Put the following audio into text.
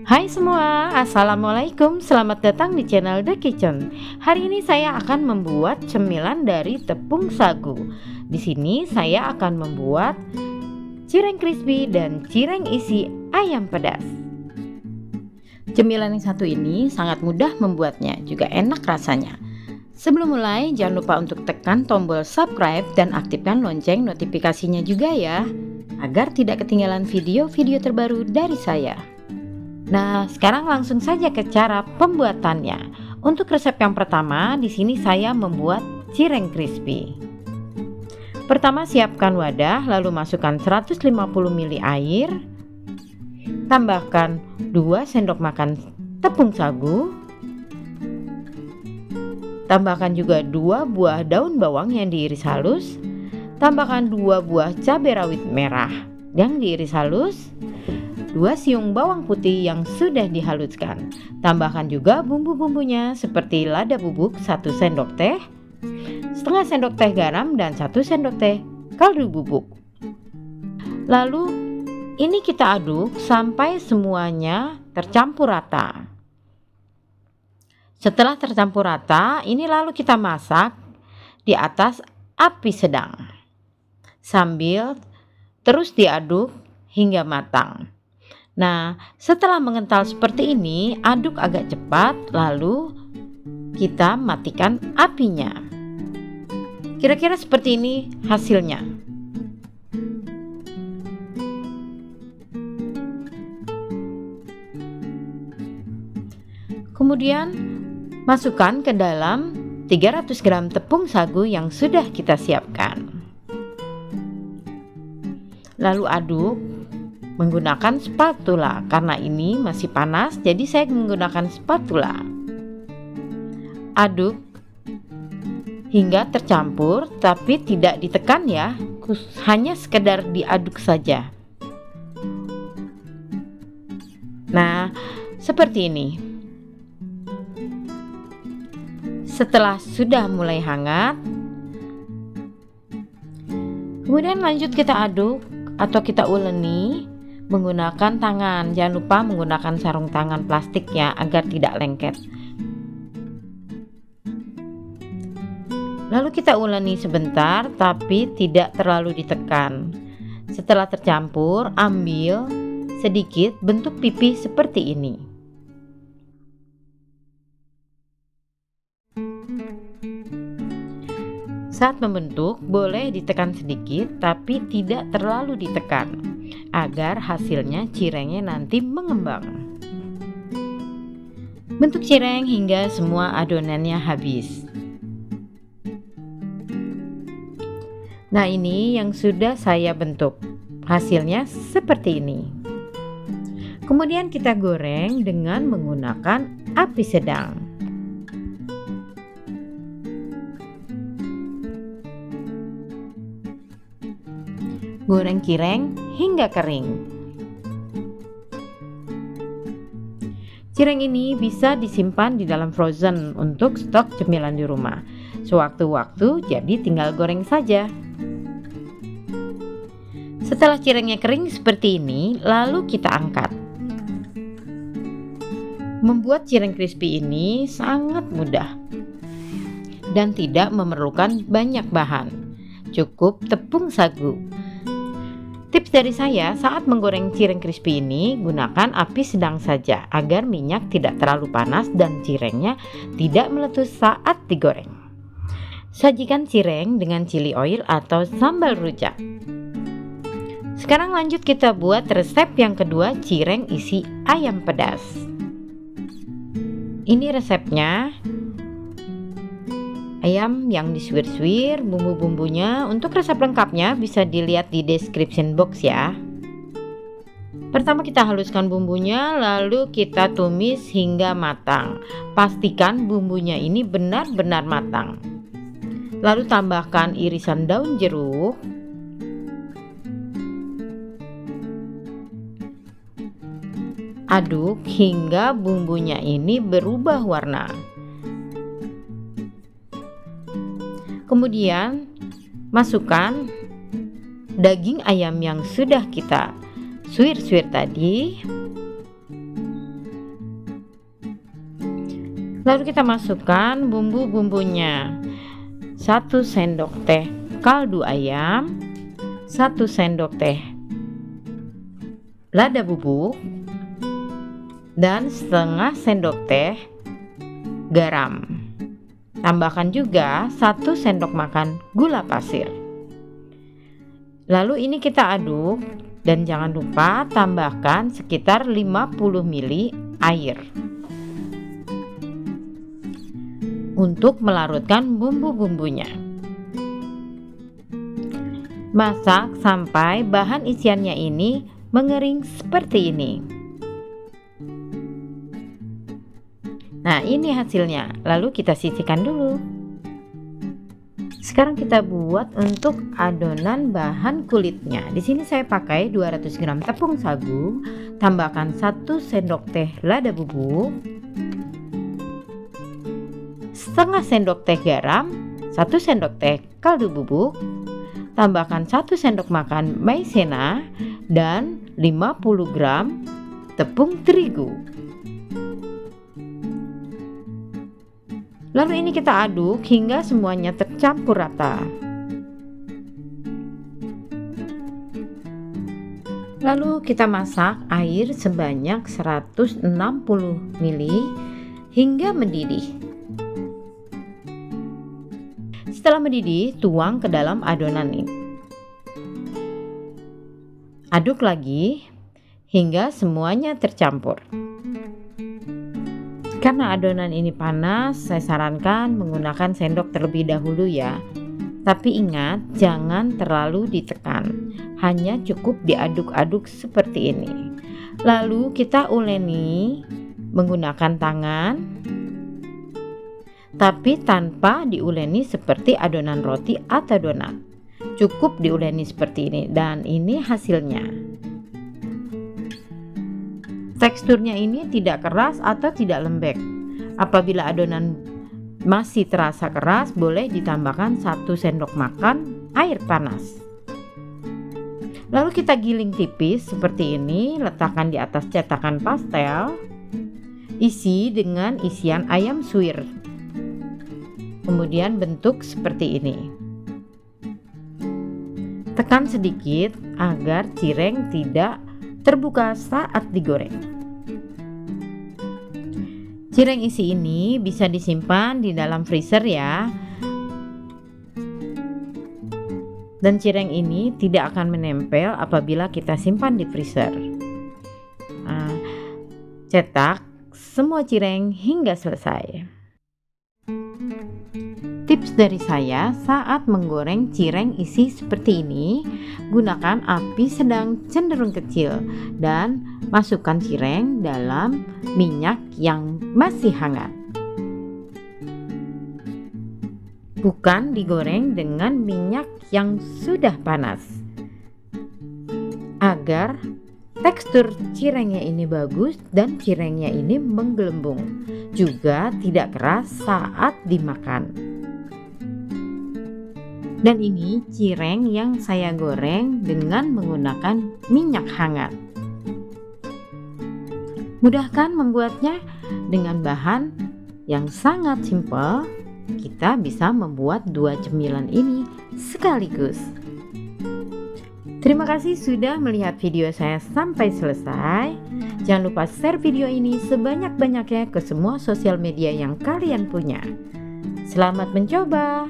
Hai semua, Assalamualaikum. Selamat datang di channel The Kitchen. Hari ini saya akan membuat cemilan dari tepung sagu. Di sini saya akan membuat cireng crispy dan cireng isi ayam pedas. Cemilan yang satu ini sangat mudah membuatnya, juga enak rasanya. Sebelum mulai, jangan lupa untuk tekan tombol subscribe dan aktifkan lonceng notifikasinya juga ya, agar tidak ketinggalan video-video terbaru dari saya. Nah, sekarang langsung saja ke cara pembuatannya. Untuk resep yang pertama, di sini saya membuat cireng crispy. Pertama, siapkan wadah, lalu masukkan 150 ml air. Tambahkan 2 sendok makan tepung sagu. Tambahkan juga 2 buah daun bawang yang diiris halus. Tambahkan 2 buah cabai rawit merah yang diiris halus. 2 siung bawang putih yang sudah dihaluskan. Tambahkan juga bumbu-bumbunya seperti lada bubuk 1 sendok teh, setengah sendok teh garam dan 1 sendok teh kaldu bubuk. Lalu ini kita aduk sampai semuanya tercampur rata. Setelah tercampur rata, ini lalu kita masak di atas api sedang sambil terus diaduk hingga matang. Nah, setelah mengental seperti ini, aduk agak cepat, lalu kita matikan apinya. Kira-kira seperti ini hasilnya. Kemudian, masukkan ke dalam 300 gram tepung sagu yang sudah kita siapkan. Lalu aduk menggunakan spatula, karena ini masih panas jadi saya menggunakan spatula. Aduk hingga tercampur, tapi tidak ditekan ya, hanya sekedar diaduk saja. Nah, seperti ini. Setelah sudah mulai hangat, kemudian lanjut kita aduk atau kita uleni menggunakan tangan. Jangan lupa menggunakan sarung tangan plastik ya, agar tidak lengket. Lalu kita uleni sebentar, tapi tidak terlalu ditekan. Setelah tercampur, ambil sedikit bentuk pipi seperti ini. Saat membentuk, boleh ditekan sedikit, tapi tidak terlalu ditekan, agar hasilnya cirengnya nanti mengembang. Bentuk cireng hingga semua adonannya habis. Nah, ini yang sudah saya bentuk. Hasilnya seperti ini. Kemudian kita goreng dengan menggunakan api sedang. Goreng cireng hingga kering. Cireng ini bisa disimpan di dalam frozen untuk stok cemilan di rumah. Sewaktu-waktu jadi tinggal goreng saja. Setelah cirengnya kering seperti ini, lalu kita angkat. Membuat cireng crispy ini sangat mudah dan tidak memerlukan banyak bahan. Cukup tepung sagu. Tips dari saya, saat menggoreng cireng crispy ini, gunakan api sedang saja agar minyak tidak terlalu panas dan cirengnya tidak meletus saat digoreng. Sajikan cireng dengan chili oil atau sambal rujak. Sekarang lanjut kita buat resep yang kedua, cireng isi ayam pedas. Ini resepnya. Ayam yang disuir-suir, bumbu-bumbunya. Untuk resep lengkapnya bisa dilihat di description box ya. Pertama kita haluskan bumbunya, lalu kita tumis hingga matang. Pastikan bumbunya ini benar-benar matang. Lalu tambahkan irisan daun jeruk, aduk hingga bumbunya ini berubah warna. Kemudian masukkan daging ayam yang sudah kita suir-suir tadi. Lalu kita masukkan bumbu-bumbunya. 1 sendok teh kaldu ayam, 1 sendok teh lada bubuk, dan setengah sendok teh garam. Tambahkan juga 1 sendok makan gula pasir. Lalu ini kita aduk dan jangan lupa tambahkan sekitar 50 ml air untuk melarutkan bumbu-bumbunya. Masak sampai bahan isiannya ini mengering seperti ini. Nah, ini hasilnya. Lalu kita sisihkan dulu. Sekarang kita buat untuk adonan bahan kulitnya. Di sini saya pakai 200 gram tepung sagu, tambahkan 1 sendok teh lada bubuk, setengah sendok teh garam, 1 sendok teh kaldu bubuk, tambahkan 1 sendok makan maizena, dan 50 gram tepung terigu. Lalu ini kita aduk hingga semuanya tercampur rata. Lalu kita masak air sebanyak 160 ml hingga mendidih. Setelah mendidih, tuang ke dalam adonan ini. Aduk lagi hingga semuanya tercampur. Karena adonan ini panas, saya sarankan menggunakan sendok terlebih dahulu ya. Tapi ingat, jangan terlalu ditekan. Hanya cukup diaduk-aduk seperti ini. Lalu kita uleni menggunakan tangan, tapi tanpa diuleni seperti adonan roti atau donat. Cukup diuleni seperti ini, dan ini hasilnya. Teksturnya ini tidak keras atau tidak lembek. Apabila adonan masih terasa keras, boleh ditambahkan 1 sendok makan air panas. Lalu kita giling tipis seperti ini, letakkan di atas cetakan pastel. Isi dengan isian ayam suwir. Kemudian bentuk seperti ini. Tekan sedikit agar cireng tidak terbuka saat digoreng. Cireng isi ini bisa disimpan di dalam freezer ya. Dan cireng ini tidak akan menempel apabila kita simpan di freezer. Cetak semua cireng hingga selesai. Tips dari saya saat menggoreng cireng isi seperti ini, gunakan api sedang cenderung kecil dan masukkan cireng dalam minyak yang masih hangat. Bukan digoreng dengan minyak yang sudah panas. Agar tekstur cirengnya ini bagus dan cirengnya ini menggelembung, juga tidak keras saat dimakan. Dan ini cireng yang saya goreng dengan menggunakan minyak hangat. Mudah kan membuatnya? Dengan bahan yang sangat simpel, kita bisa membuat 2 cemilan ini sekaligus. Terima kasih sudah melihat video saya sampai selesai. Jangan lupa share video ini sebanyak-banyaknya ke semua sosial media yang kalian punya. Selamat mencoba!